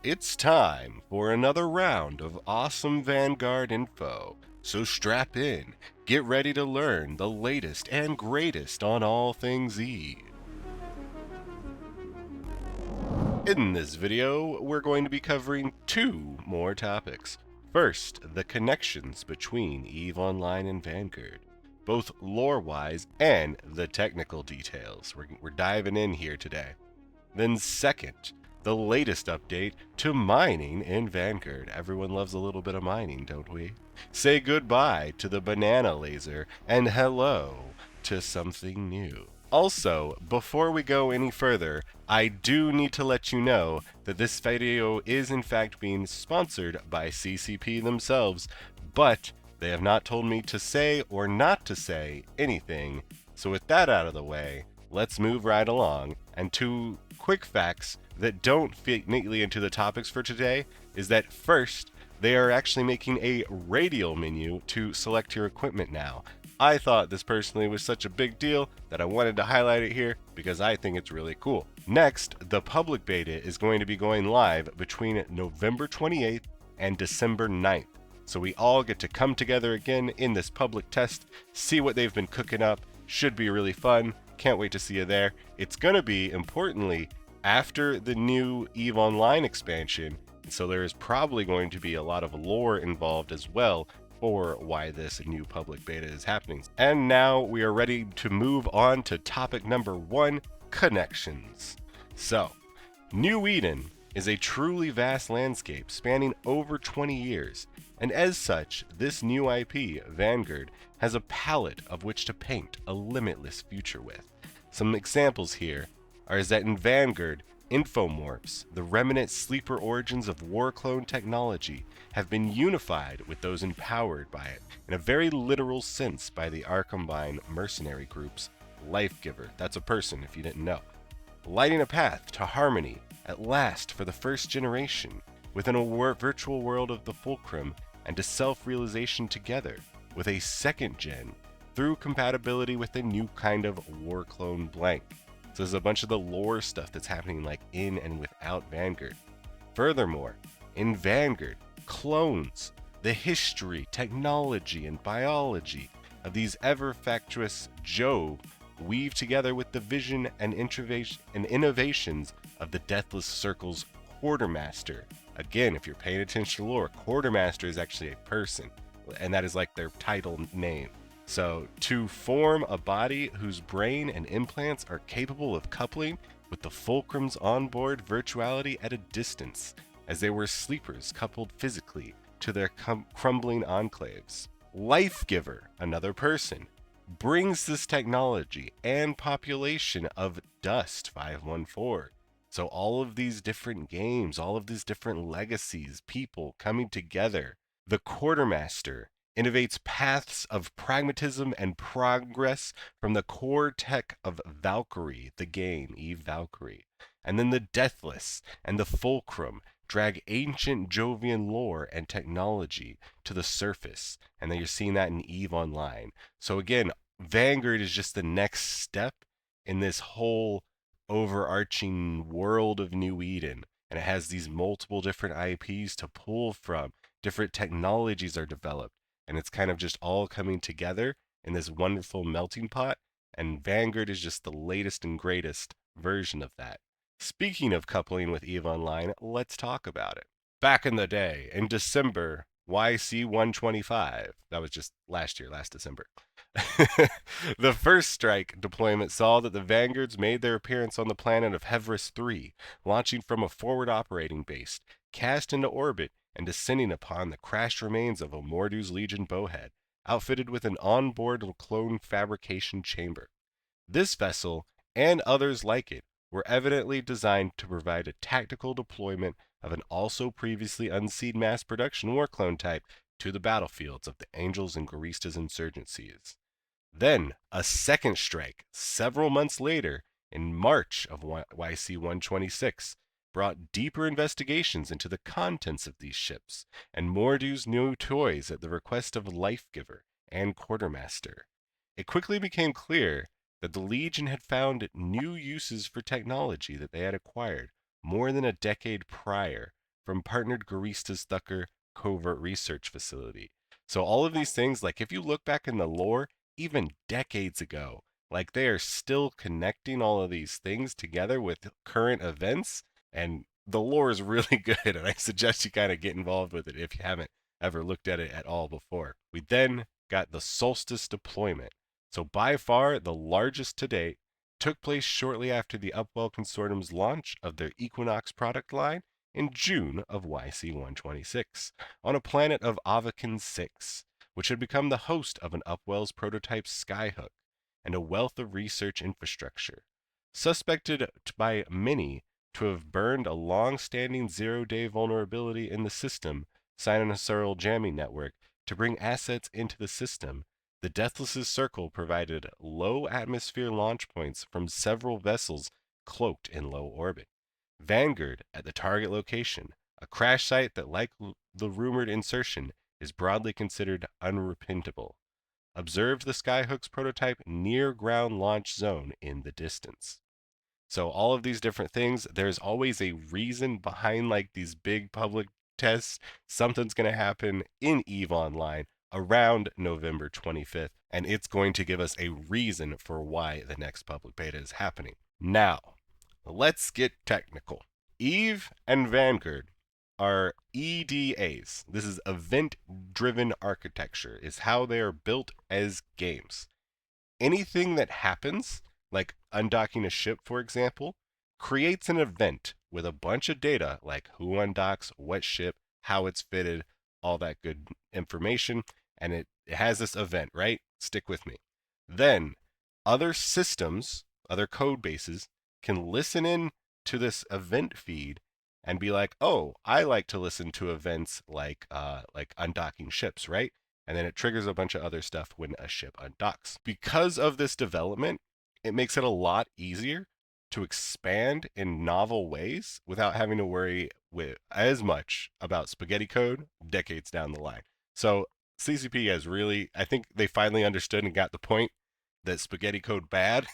It's time for another round of awesome Vanguard info, so strap in, get ready to learn the latest and greatest on all things Eve. In this video, we're going to be covering two more topics. First, the connections between EVE Online and Vanguard, both lore-wise and the technical details. We're diving in here today. Then second, the latest update to mining in Vanguard. Everyone loves a little bit of mining, don't we? Say goodbye to the banana laser and hello to something new. Also, before we go any further, I do need to let you know that this video is in fact being sponsored by CCP themselves, but they have not told me to say or not to say anything. So with that out of the way, let's move right along. And two quick facts that don't fit neatly into the topics for today is that first, they are actually making a radial menu to select your equipment now. I thought this personally was such a big deal that I wanted to highlight it here because I think it's really cool. Next, the public beta is going to be going live between November 28th and December 9th. So we all get to come together again in this public test, see what they've been cooking up. Should be really fun. Can't wait to see you there. It's going to be, importantly, after the new EVE Online expansion, so there is probably going to be a lot of lore involved as well for why this new public beta is happening. And now we are ready to move on to topic number 1, connections. So, New Eden is a truly vast landscape spanning over 20 years, and as such, this new IP, Vanguard, has a palette of which to paint a limitless future with. Some examples here are that in Vanguard, infomorphs, the remnant sleeper origins of war clone technology, have been unified with those empowered by it, in a very literal sense by the Arkhambine mercenary group's Lifegiver. That's a person, if you didn't know. Lighting a path to harmony, at last for the first generation, within a virtual world of the Fulcrum, and to self-realization together, with a second gen, through compatibility with a new kind of war clone blank. So there's a bunch of the lore stuff that's happening like in and without Vanguard. Furthermore, in Vanguard, clones, the history, technology, and biology of these ever-factuous Jove weave together with the vision and innovations of the Deathless Circle's Quartermaster. Again, if you're paying attention to lore, Quartermaster is actually a person, and that is like their title name. So, to form a body whose brain and implants are capable of coupling with the Fulcrum's onboard virtuality at a distance, as they were sleepers coupled physically to their crumbling enclaves. Lifegiver, another person, brings this technology and population of Dust 514. So all of these different games, all of these different legacies, people coming together. The Quartermaster innovates paths of pragmatism and progress from the core tech of Valkyrie, the game, Eve Valkyrie. And then the Deathless and the Fulcrum drag ancient Jovian lore and technology to the surface. And then you're seeing that in EVE Online. So again, Vanguard is just the next step in this whole overarching world of New Eden. And it has these multiple different IPs to pull from. Different technologies are developed. And it's kind of just all coming together in this wonderful melting pot. And Vanguard is just the latest and greatest version of that. Speaking of coupling with EVE Online, let's talk about it. Back in the day, in December, YC125, that was just last December, the first strike deployment saw that the Vanguards made their appearance on the planet of Heveris 3, launching from a forward operating base, cast into orbit, and descending upon the crashed remains of a Mordu's Legion bowhead, outfitted with an onboard clone fabrication chamber. This vessel, and others like it, were evidently designed to provide a tactical deployment of an also previously unseen mass production war clone type to the battlefields of the Angels and Garistas insurgencies. Then, a second strike, several months later, in March of YC-126, brought deeper investigations into the contents of these ships, and Mordu's new toys at the request of Lifegiver and Quartermaster. It quickly became clear that the Legion had found new uses for technology that they had acquired more than a decade prior from partnered Garistas Thucker covert research facility. So all of these things, like if you look back in the lore, even decades ago, like they are still connecting all of these things together with current events, and the lore is really good, and I suggest you kind of get involved with it if you haven't ever looked at it at all before. We then got the Solstice Deployment. So by far the largest to date, took place shortly after the Upwell Consortium's launch of their Equinox product line in June of YC-126 on a planet of Avakin 6, which had become the host of an Upwell's prototype Skyhook and a wealth of research infrastructure. Suspected by many to have burned a long-standing zero-day vulnerability in the system, Cynosural jamming network, to bring assets into the system, the Deathless's Circle provided low-atmosphere launch points from several vessels cloaked in low orbit. Vanguard at the target location, a crash site that, like the rumored insertion, is broadly considered unrepentable. Observed the Skyhook's prototype near ground launch zone in the distance. So all of these different things, there's always a reason behind like these big public tests. Something's going to happen in EVE Online around November 25th, and it's going to give us a reason for why the next public beta is happening. Now, let's get technical. EVE and Vanguard are EDAs. This is event-driven architecture, is how they are built as games. Anything that happens, like undocking a ship, for example, creates an event with a bunch of data, like who undocks, what ship, how it's fitted, all that good information, and it has this event, right? Stick with me. Then, other systems, other code bases, can listen in to this event feed and be like, oh, I like to listen to events like undocking ships, right? And then it triggers a bunch of other stuff when a ship undocks. Because of this development, it makes it a lot easier to expand in novel ways without having to worry with as much about spaghetti code decades down the line. So CCP has really, I think they finally understood and got the point that spaghetti code bad.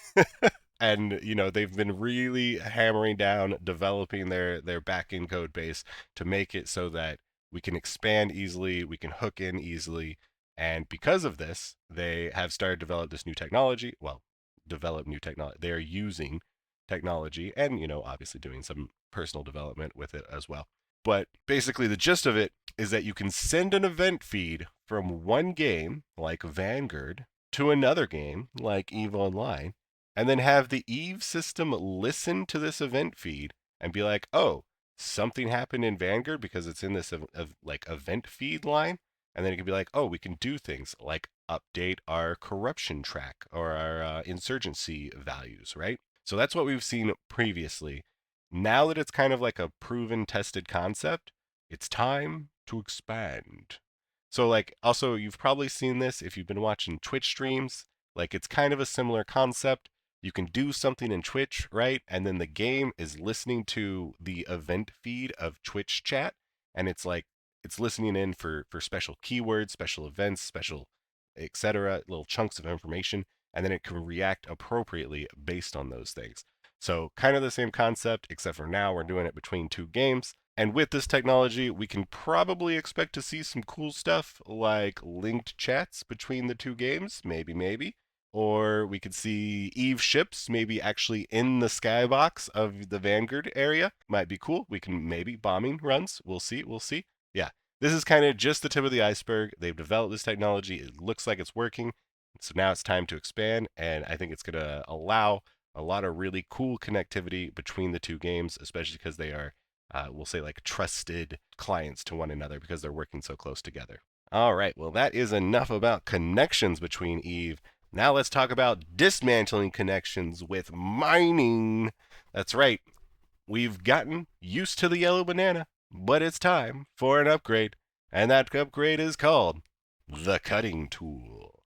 And they've been really hammering down developing their backend code base to make it so that we can expand easily, we can hook in easily, and because of this, they have started to develop this new technology. Well, develop new technology. They are using technology and obviously doing some personal development with it as well. But basically, the gist of it is that you can send an event feed from one game like Vanguard to another game like EVE Online, and then have the EVE system listen to this event feed and be like, oh, something happened in Vanguard because it's in this like event feed line. And then it can be like, oh, we can do things like update our corruption track or our insurgency values, right? So that's what we've seen previously. Now that it's kind of like a proven, tested concept, it's time to expand. So, like, also, you've probably seen this if you've been watching Twitch streams. Like, it's kind of a similar concept. You can do something in Twitch, right? And then the game is listening to the event feed of Twitch chat, and it's like it's listening in for special keywords, special events, special etc., little chunks of information, and then it can react appropriately based on those things. So kind of the same concept, except for now we're doing it between two games. And with this technology, we can probably expect to see some cool stuff like linked chats between the two games, maybe. Or we could see Eve ships maybe actually in the skybox of the Vanguard area. Might be cool. We can maybe bombing runs. We'll see. Yeah. This is kind of just the tip of the iceberg. They've developed this technology. It looks like it's working. So now it's time to expand. And I think it's going to allow a lot of really cool connectivity between the two games, especially because they are, we'll say, like trusted clients to one another because they're working so close together. All right. Well, that is enough about connections between Eve. Now let's talk about dismantling connections with mining. That's right. We've gotten used to the yellow banana, but it's time for an upgrade. And that upgrade is called the cutting tool.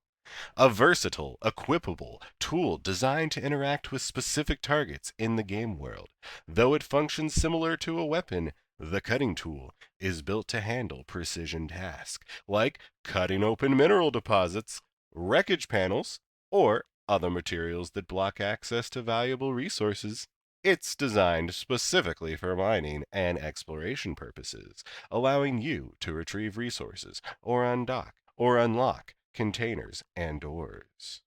A versatile, equipable tool designed to interact with specific targets in the game world. Though it functions similar to a weapon, the cutting tool is built to handle precision tasks like cutting open mineral deposits, wreckage panels, or other materials that block access to valuable resources. It's designed specifically for mining and exploration purposes, allowing you to retrieve resources or undock or unlock containers and doors.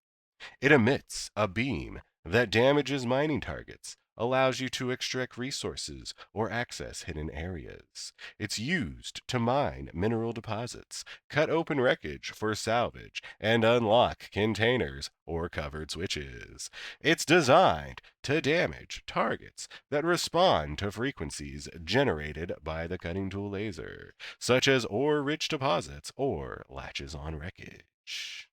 It emits a beam that damages mining targets, allows you to extract resources or access hidden areas. It's used to mine mineral deposits, cut open wreckage for salvage, and unlock containers or covered switches. It's designed to damage targets that respond to frequencies generated by the cutting tool laser, such as ore-rich deposits or latches on wreckage.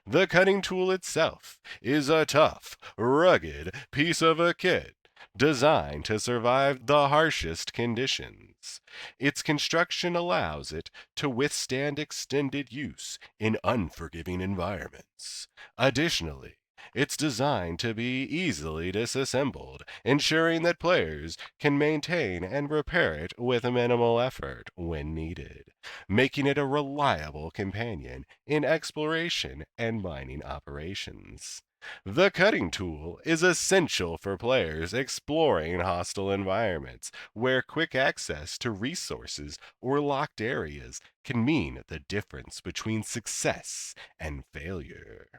The cutting tool itself is a tough, rugged piece of a kit designed to survive the harshest conditions. Its construction allows it to withstand extended use in unforgiving environments. Additionally, it's designed to be easily disassembled, ensuring that players can maintain and repair it with minimal effort when needed, making it a reliable companion in exploration and mining operations. The cutting tool is essential for players exploring hostile environments where quick access to resources or locked areas can mean the difference between success and failure.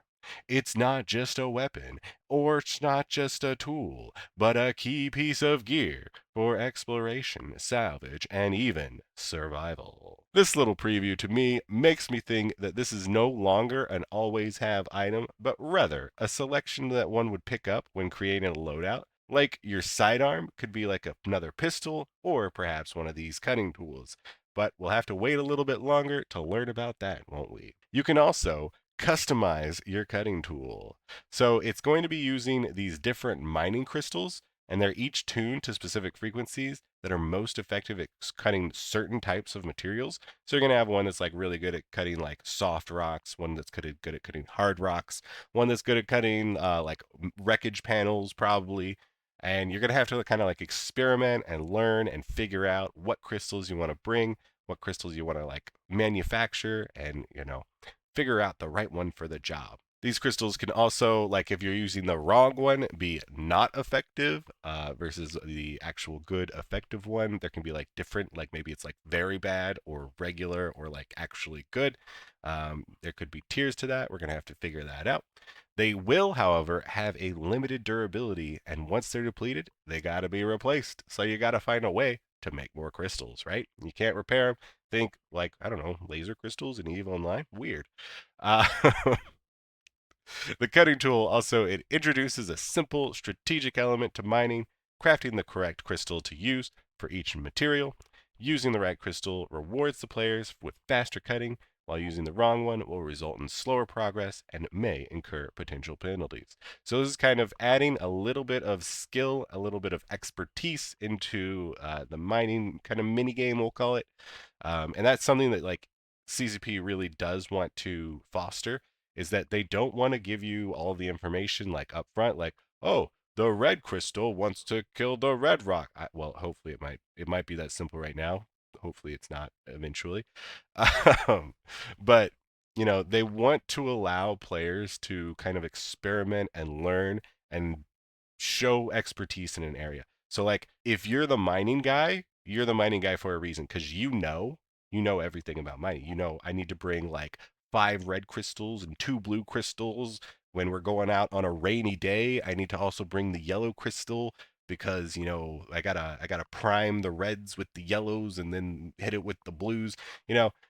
It's not just a weapon, or it's not just a tool, but a key piece of gear for exploration, salvage, and even survival. This little preview to me makes me think that this is no longer an always have item, but rather a selection that one would pick up when creating a loadout. Like your sidearm could be like another pistol, or perhaps one of these cutting tools. But we'll have to wait a little bit longer to learn about that, won't we? You can also customize your cutting tool. So it's going to be using these different mining crystals, and they're each tuned to specific frequencies that are most effective at cutting certain types of materials. So you're going to have one that's like really good at cutting like soft rocks, one that's good at cutting hard rocks, one that's good at cutting like wreckage panels probably. And you're going to have to kind of like experiment and learn and figure out what crystals you want to bring, what crystals you want to like manufacture, and figure out the right one for the job. These crystals can also, like if you're using the wrong one, be not effective versus the actual good effective one. There can be like different, like maybe it's like very bad or regular or like actually good. There could be tiers to that. We're going to have to figure that out. They will, however, have a limited durability, and once they're depleted, they got to be replaced. So you got to find a way to make more crystals, right? You can't repair them. Think like, I don't know, laser crystals in EVE Online? Weird. Uh, the cutting tool also it introduces a simple strategic element to mining, crafting the correct crystal to use for each material. Using the right crystal rewards the players with faster cutting, while using the wrong one will result in slower progress and may incur potential penalties. So this is kind of adding a little bit of skill, a little bit of expertise into the mining kind of mini game, we'll call it. And that's something that like CCP really does want to foster is that they don't want to give you all the information like up front, like, oh, the red crystal wants to kill the red rock. Well, hopefully it might be that simple right now. Hopefully it's not eventually. Um, but they want to allow players to kind of experiment and learn and show expertise in an area. So like if you're the mining guy, you're the mining guy for a reason because you know everything about mining. You know I need to bring like 5 red crystals and 2 blue crystals when we're going out on a rainy day. I need to also bring the yellow crystal because I gotta prime the reds with the yellows and then hit it with the blues.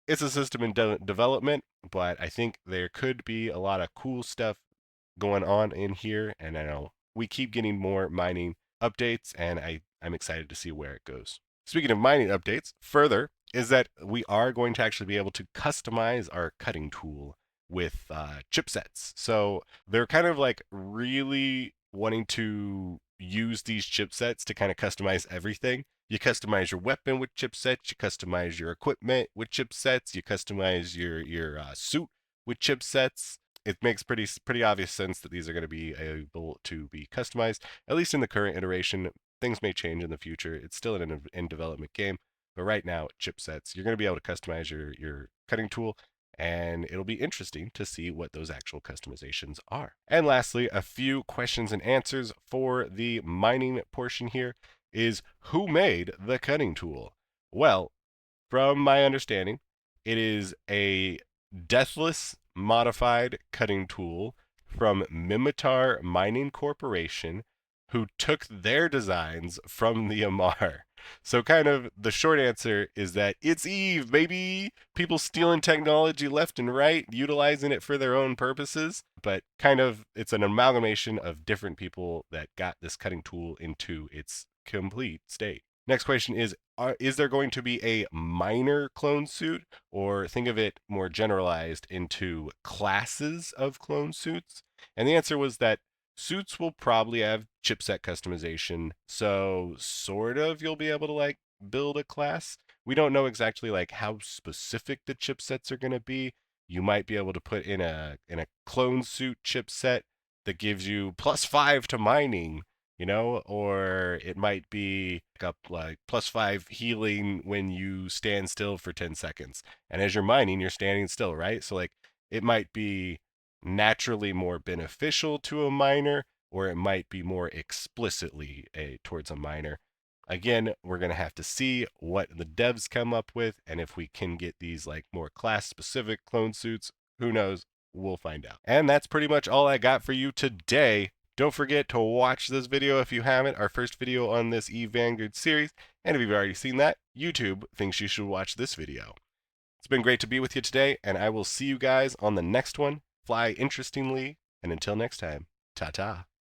It's a system in development, but I think there could be a lot of cool stuff going on in here, and I know we keep getting more mining updates, and I'm excited to see where it goes. Speaking of mining updates, further is that we are going to actually be able to customize our cutting tool with chipsets. So they're kind of like really wanting to use these chipsets to kind of customize everything. You customize your weapon with chipsets. You customize your equipment with chipsets. You customize your suit with chipsets. it makes pretty obvious sense that these are going to be able to be customized, at least in the current iteration. Things may change in the future. It's still an in development game, but right now, chipsets, you're going to be able to customize your cutting tool, and it'll be interesting to see what those actual customizations are. And lastly, a few questions and answers for the mining portion here is who made the cutting tool? Well, from my understanding, it is a deathless modified cutting tool from Mimitar Mining Corporation, who took their designs from the Amar. So, kind of the short answer is that it's Eve, baby! People stealing technology left and right, utilizing it for their own purposes. But kind of, it's an amalgamation of different people that got this cutting tool into its complete state. Next question is there going to be a minor clone suit, or think of it more generalized into classes of clone suits? And the answer was that suits will probably have chipset customization, so sort of you'll be able to like build a class. We don't know exactly like how specific the chipsets are going to be. You might be able to put in a clone suit chipset that gives you +5 to mining, or it might be up like +5 healing when you stand still for 10 seconds. And as you're mining, you're standing still, right? So like it might be naturally more beneficial to a miner, or it might be more explicitly towards a miner. Again, we're going to have to see what the devs come up with, and if we can get these like more class specific clone suits, who knows? We'll find out. And that's pretty much all I got for you today. Don't forget to watch this video if you haven't, our first video on this Vanguard series. And if you've already seen that, YouTube thinks you should watch this video. It's been great to be with you today, and I will see you guys on the next one. Fly interestingly, and until next time, ta-ta.